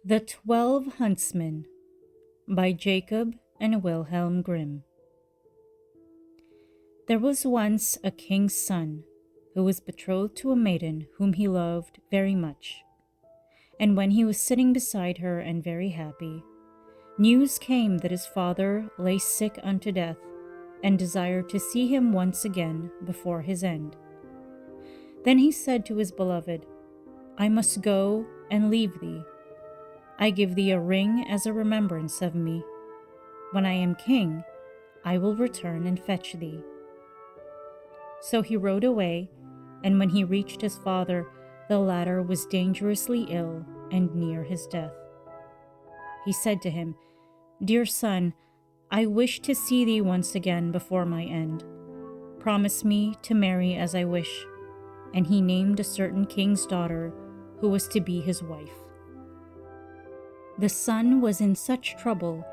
The 12 Huntsmen by Jacob and Wilhelm Grimm. There was once a king's son who was betrothed to a maiden whom he loved very much. And when he was sitting beside her and very happy, news came that his father lay sick unto death and desired to see him once again before his end. Then he said to his beloved, I must go and leave thee. I give thee a ring as a remembrance of me. When I am king, I will return and fetch thee. So he rode away, and when he reached his father, the latter was dangerously ill and near his death. He said to him, Dear son, I wish to see thee once again before my end. Promise me to marry as I wish. And he named a certain king's daughter who was to be his wife. The son was in such trouble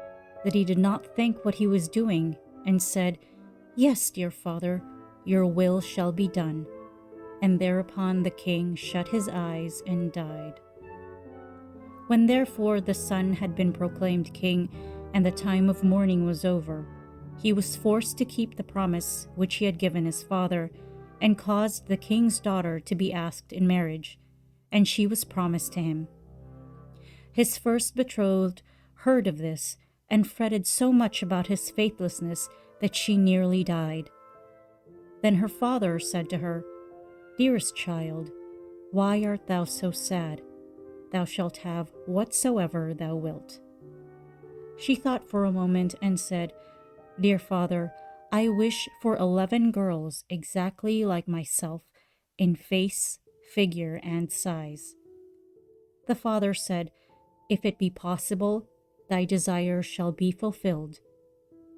that he did not think what he was doing and said, Yes, dear father, your will shall be done. And thereupon the king shut his eyes and died. When therefore the son had been proclaimed king and the time of mourning was over, he was forced to keep the promise which he had given his father, and caused the king's daughter to be asked in marriage, and she was promised to him. His first betrothed heard of this and fretted so much about his faithlessness that she nearly died. Then her father said to her, Dearest child, why art thou so sad? Thou shalt have whatsoever thou wilt. She thought for a moment and said, Dear father, I wish for 11 girls exactly like myself in face, figure, and size. The father said, If it be possible, thy desire shall be fulfilled.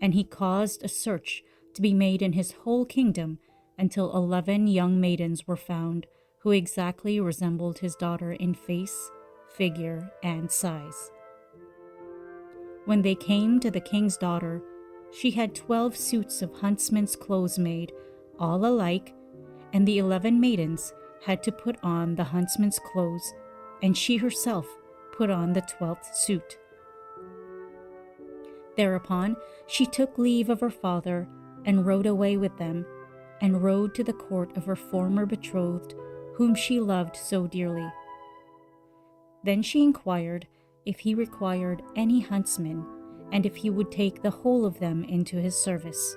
And he caused a search to be made in his whole kingdom until 11 young maidens were found who exactly resembled his daughter in face, figure, and size. When they came to the king's daughter, she had 12 suits of huntsmen's clothes made, all alike, and the 11 maidens had to put on the huntsman's clothes, and she herself put on the 12th suit. Thereupon she took leave of her father and rode away with them, and rode to the court of her former betrothed, whom she loved so dearly. Then she inquired if he required any huntsmen, and if he would take the whole of them into his service.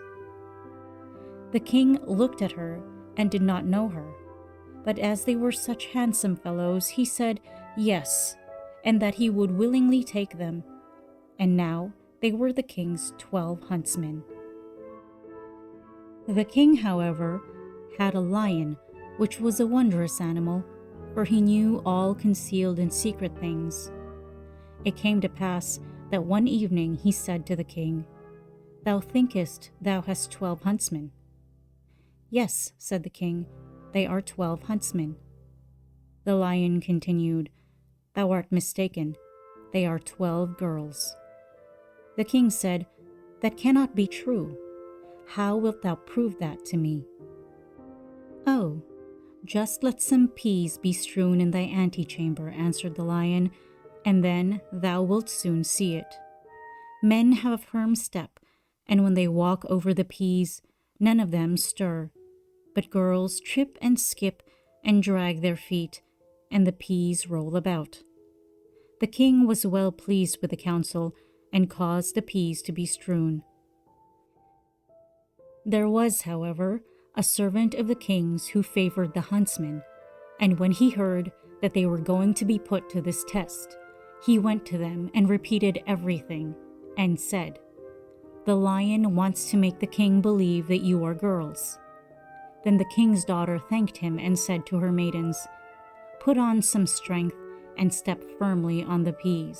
The king looked at her and did not know her, but as they were such handsome fellows, he said yes, and that he would willingly take them. And now they were the king's 12 huntsmen. The king, however, had a lion, which was a wondrous animal, for he knew all concealed and secret things. It came to pass that one evening he said to the king, Thou thinkest thou hast 12 huntsmen? Yes, said the king, they are 12 huntsmen. The lion continued, Thou art mistaken, they are 12 girls. The king said, That cannot be true. How wilt thou prove that to me? Oh, just let some peas be strewn in thy antechamber, answered the lion, and then thou wilt soon see it. Men have a firm step, and when they walk over the peas, none of them stir, but girls trip and skip and drag their feet, and the peas roll about. The king was well pleased with the counsel, and caused the peas to be strewn. There was, however, a servant of the king's who favored the huntsmen, and when he heard that they were going to be put to this test, he went to them and repeated everything, and said, The lion wants to make the king believe that you are girls. Then the king's daughter thanked him and said to her maidens, Put on some strength and step firmly on the peas.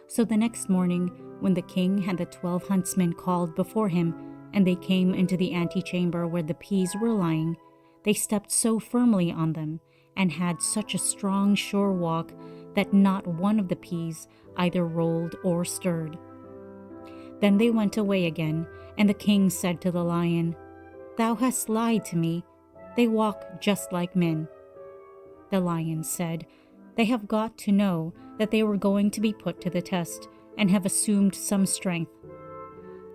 So the next morning, when the king had the 12 huntsmen called before him, and they came into the antechamber where the peas were lying, they stepped so firmly on them, and had such a strong, sure walk, that not one of the peas either rolled or stirred. Then they went away again, and the king said to the lion, Thou hast lied to me. They walk just like men. The lion said, They have got to know that they were going to be put to the test and have assumed some strength.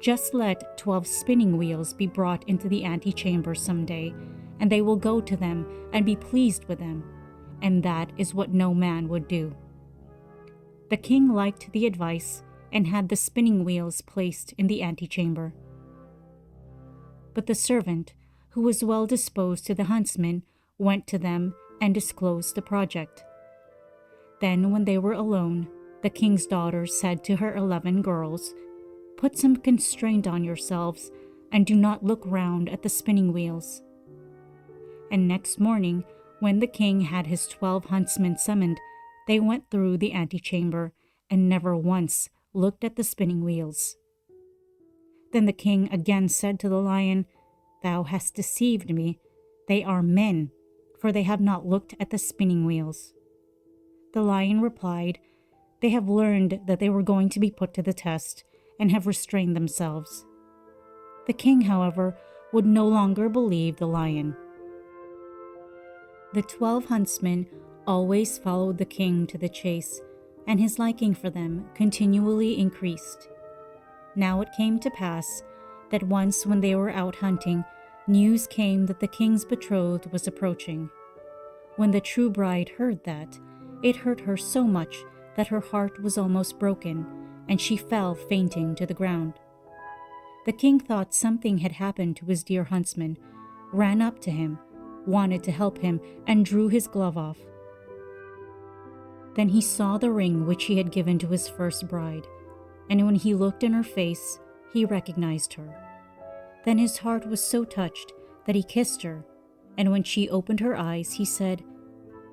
Just let 12 spinning wheels be brought into the antechamber some day, and they will go to them and be pleased with them, and that is what no man would do. The king liked the advice and had the spinning wheels placed in the antechamber. But the servant, who was well disposed to the huntsmen, went to them and disclosed the project. Then, when they were alone, the king's daughter said to her 11 girls, "Put some constraint on yourselves, and do not look round at the spinning wheels." And next morning, when the king had his 12 huntsmen summoned, they went through the antechamber and never once looked at the spinning wheels. Then the king again said to the lion, "Thou hast deceived me. They are men, for they have not looked at the spinning wheels." The lion replied, "They have learned that they were going to be put to the test and have restrained themselves." The king, however, would no longer believe the lion. The 12 huntsmen always followed the king to the chase, and his liking for them continually increased. Now it came to pass that once when they were out hunting, news came that the king's betrothed was approaching. When the true bride heard that, it hurt her so much that her heart was almost broken, and she fell fainting to the ground. The king thought something had happened to his dear huntsman, ran up to him, wanted to help him, and drew his glove off. Then he saw the ring which he had given to his first bride, and when he looked in her face, he recognized her. Then his heart was so touched that he kissed her, and when she opened her eyes, he said,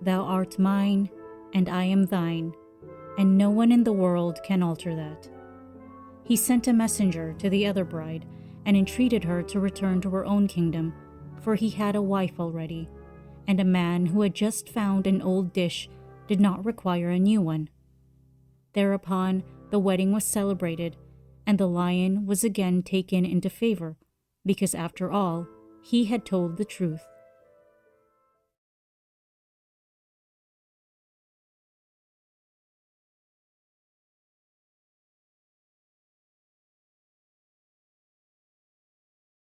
"Thou art mine, and I am thine, and no one in the world can alter that." He sent a messenger to the other bride and entreated her to return to her own kingdom, for he had a wife already, and a man who had just found an old dish did not require a new one. Thereupon the wedding was celebrated, and the lion was again taken into favor, because after all, he had told the truth.